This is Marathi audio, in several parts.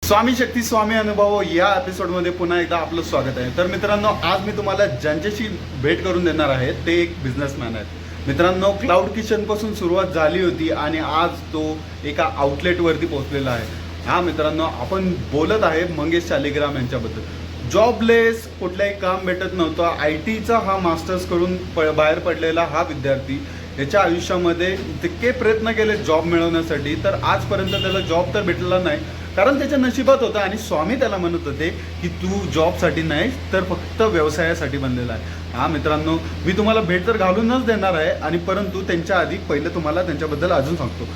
स्वामी शक्ती स्वामी अनुभव या एपिसोडमध्ये पुन्हा एकदा आपलं स्वागत आहे। तर मित्रांनो, आज मी तुम्हाला ज्यांच्याशी भेट करून देणार आहे ते एक बिझनेसमॅन आहेत। मित्रांनो, क्लाउड किचन पासून सुरुवात झाली होती आणि आज तो एका आउटलेटवरती पोहोचलेला आहे। हा मित्रांनो, आपण बोलत आहे मंगेश शालिग्राम यांच्याबद्दल। जॉबलेस, कुठलाही काम भेटत नव्हतं, IT चा हा मास्टर्स करून बाहेर पडलेला हा विद्यार्थी याच्या आयुष्यामध्ये तितके प्रयत्न केले जॉब मिळवण्यासाठी, तर आजपर्यंत त्याला जॉब तर भेटलेला नाही, कारण त्याच्या नशिबात होता। आणि स्वामी त्याला म्हणत होते की तू जॉबसाठी नाही तर फक्त व्यवसायासाठी बनलेला आहे। हा मित्रांनो, मी तुम्हाला भेट तर घालूनच देणार आहे, आणि परंतु त्यांच्या आधी पहिलं तुम्हाला त्यांच्याबद्दल अजून सांगतो।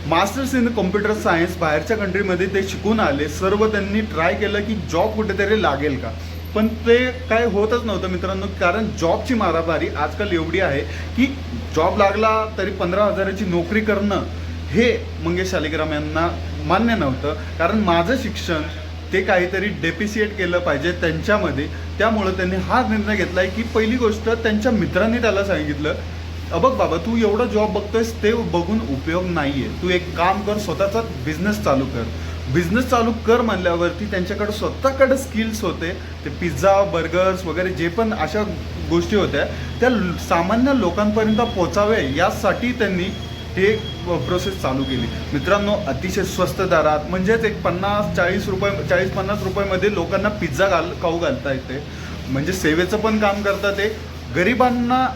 मास्टर्स इन कॉम्प्युटर सायन्स, बाहेरच्या कंट्रीमध्ये ते शिकून आले। सर्व त्यांनी ट्राय केलं की जॉब कुठेतरी लागेल का, पण ते काय होतच नव्हतं मित्रांनो, कारण जॉबची मारामारी आजकाल एवढी आहे की जॉब लागला तरी 15,000ची नोकरी करणं हे मंगेश शालिग्राम यांना मान्य नव्हतं। कारण माझं शिक्षण ते काहीतरी डेप्रिशिएट केलं पाहिजे त्यांच्यामध्ये, त्यामुळं त्यांनी हा निर्णय घेतला आहे की पहिली गोष्ट त्यांच्या मित्रांनी त्याला सांगितलं, बघ बाबा, तू एवढा जॉब बघतोयस ते बघून उपयोग नाही आहे, तू एक काम कर, स्वतःचा बिझनेस चालू कर। बिझनेस चालू कर म्हणल्यावरती त्यांच्याकडे स्वतःकडे स्किल्स होते, ते पिझ्झा, बर्गर्स वगैरे जे पण अशा गोष्टी होत्या त्या सामान्य लोकांपर्यंत पोचावे यासाठी त्यांनी हे प्रोसेस चालू केली। मित्रांनो, अतिशय स्वस्त दरात, म्हणजेच एक 50-40 रुपये, 40-50 रुपयामध्ये लोकांना पिझ्झा खाऊ घालता येते, म्हणजे सेवेचं पण काम करतात ते। गरिबांना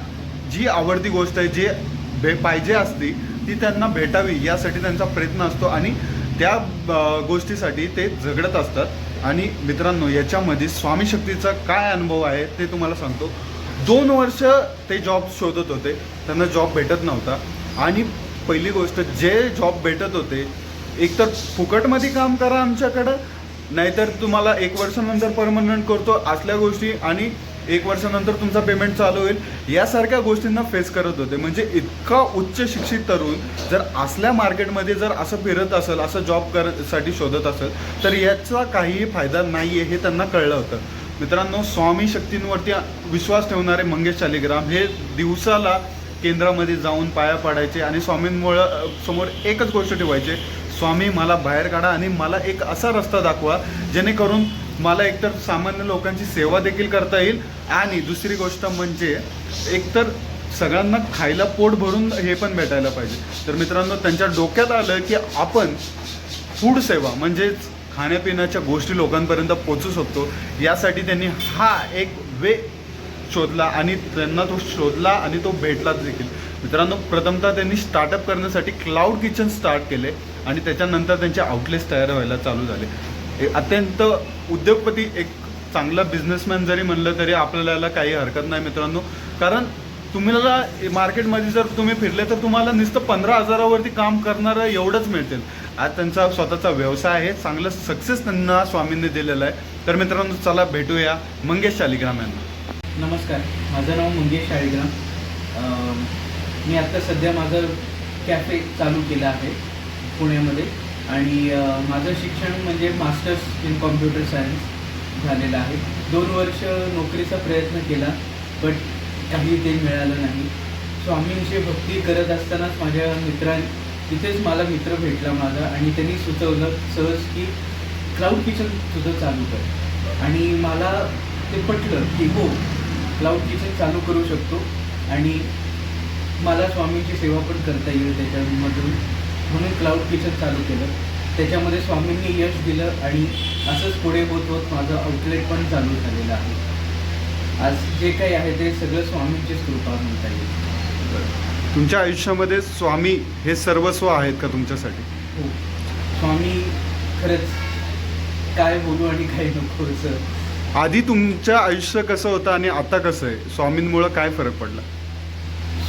जी आवडती गोष्ट आहे, जे पाहिजे असती ती त्यांना भेटावी यासाठी त्यांचा प्रयत्न असतो, आणि त्या गोष्टीसाठी ते झगडत असतात। आणि मित्रांनो, याच्यामध्ये स्वामी शक्तीचा काय अनुभव आहे ते तुम्हाला सांगतो। 2 वर्ष ते जॉब शोधत होते, त्यांना जॉब भेटत नव्हता। आणि पहिली गोष्ट, जे जॉब भेटत होते, एकतर फुकटमध्ये काम करा आमच्याकडं, नाहीतर तुम्हाला 1 वर्षानंतर परमनंट करतो असल्या गोष्टी, आणि 1 वर्षानंतर तुमचा पेमेंट चालू होईल, यासारख्या गोष्टींना फेस करत होते। म्हणजे इतका उच्च शिक्षित तरुण जर असल्या मार्केटमध्ये जर असं फिरत असेल, असं जॉब साठी शोधत असेल, तर याचा काहीही फायदा नाही आहे हे त्यांना कळलं होतं। मित्रांनो, स्वामी शक्तींवरती विश्वास ठेवणारे मंगेश शालिग्राम हे दिवसाला केंद्रामध्ये जाऊन पाया पाडायचे आणि स्वामींमुळं समोर एकच गोष्ट ठेवायचे, स्वामी मला बाहेर काढा आणि मला एक असा रस्ता दाखवा जेणेकरून मला एकतर सामान्य लोकांची सेवा देखील करता येईल, आणि दुसरी गोष्ट म्हणजे एकतर सगळ्यांना खायला पोट भरून हे पण भेटायला पाहिजे। तर मित्रांनो, त्यांच्या डोक्यात आलं की आपण फूड सेवा म्हणजेच खाण्यापिण्याच्या गोष्टी लोकांपर्यंत पोचू शकतो, यासाठी त्यांनी हा एक वे शोधला, आणि त्यांना तो शोधला आणि तो भेटला देखील। मित्रांनो, प्रथमतः त्यांनी स्टार्टअप करण्यासाठी क्लाउड किचन स्टार्ट केले, आणि त्याच्यानंतर त्यांचे आउटलेट्स तयार व्हायला चालू झाले। अत्यंत उद्योगपती, एक चांगला बिझनेसमॅन जरी म्हणलं तरी आपल्याला काही हरकत नाही मित्रांनो, कारण तुम्हाला मार्केटमध्ये जर तुम्ही फिरले तर तुम्हाला नुसतं 15,000वरती काम करणारं एवढंच मिळतील। आज त्यांचा स्वतःचा व्यवसाय आहे, चांगलं सक्सेस त्यांना स्वामींनी दिलेलं आहे। तर मित्रांनो, चला भेटूया मंगेश शालिग्राम यांना। नमस्कार, माझं नाव मंगेश शालिग्राम। मी आत्ता सध्या माझं कॅफे चालू केलं आहे पुण्यामध्ये, आणि माझं शिक्षण म्हणजे मास्टर्स इन कॉम्प्युटर सायन्स झालेलं आहे। 2 वर्ष नोकरीचा प्रयत्न केला, बट काही ते मिळालं नाही। स्वामींची भक्ती करत असतानाच माझ्या तिथेच मला मित्र भेटला माझा, आणि त्यांनी सुचवलं सहज की क्लाउड किचन सुद्धा चालू कर, आणि मला ते पटलं की हो, क्लाउड किचन चालू करू शकतो आणि मला स्वामींची सेवा पण करता येईल त्याच्यामधून, म्हणून क्लाउड किचन चालू केलं। त्याच्यामध्ये स्वामींनी यश दिलं, आणि असंच पुढे होत होत माझं आउटलेट पण चालू झालेलं आहे। आज जे काही आहे ते सगळं स्वामींचीच कृपा म्हणता येईल। तुमच्या आयुष्यामध्ये स्वामी हे सर्वस्व आहेत का तुमच्यासाठी? हो, स्वामी खरंच काय बोलू आणि काय नको सर। आधी तुमचं आयुष्य कसं होतं आणि आता कसं आहे? स्वामींमुळं काय फरक पडला?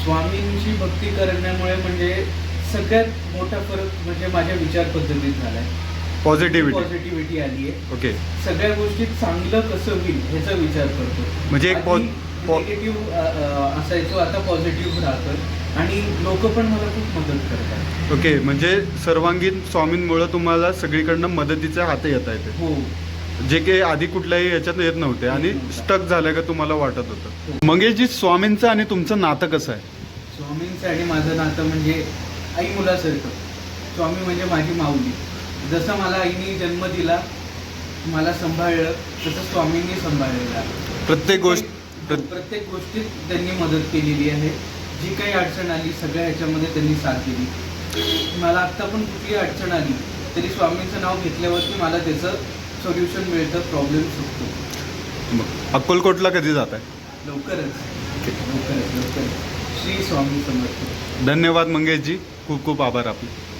स्वामींची भक्ती करण्यामुळे म्हणजे सगळ्यात मोठा फरक म्हणजे माझ्या विचार पद्धतीत झाला आहे। पॉझिटिव्हिटी आली आहे। ओके, सगळ्या गोष्टीत चांगलं कसं होईल ह्याचा विचार करतो, म्हणजे एक निगेटिव्ह असायचो, आता पॉझिटिव्ह राहतं, आणि लोक पण मला खूप मदत करतात। ओके, म्हणजे सर्वांगीण स्वामींमुळं तुम्हाला सगळीकडनं मदतीचे हात येता येते, हो, जे काही आधी कुठल्याही याच्यात येत नव्हते आणि स्टक झालं का तुम्हाला वाटत होतं। मंगेशजी, स्वामींचं आणि तुमचं नातं कसं आहे? स्वामींचं आणि माझं नातं म्हणजे आई मुलासारखं। स्वामी म्हणजे माझी माऊली। जसं मला आईने जन्म दिला मला सांभाळलं तसं स्वामींनी सांभाळलेलं आहे. प्रत्येक गोष्ट प्रत्येक गोष्टीत त्यांनी मदत केलेली आहे. जी काही अडचण आली सगळ्या ह्याच्यामध्ये त्यांनी साथ दिली. मला आत्ता पण कुठली अडचण आली तरी स्वामींचं नाव घेतल्यावरती मला त्याचं सोल्युशन मिळतं, प्रॉब्लेम सुटतो. अक्कलकोटला कधी जात आहे? लवकरच. श्री स्वामी समर्थ. धन्यवाद मंगेशजी, खूप खूप आभार आपले.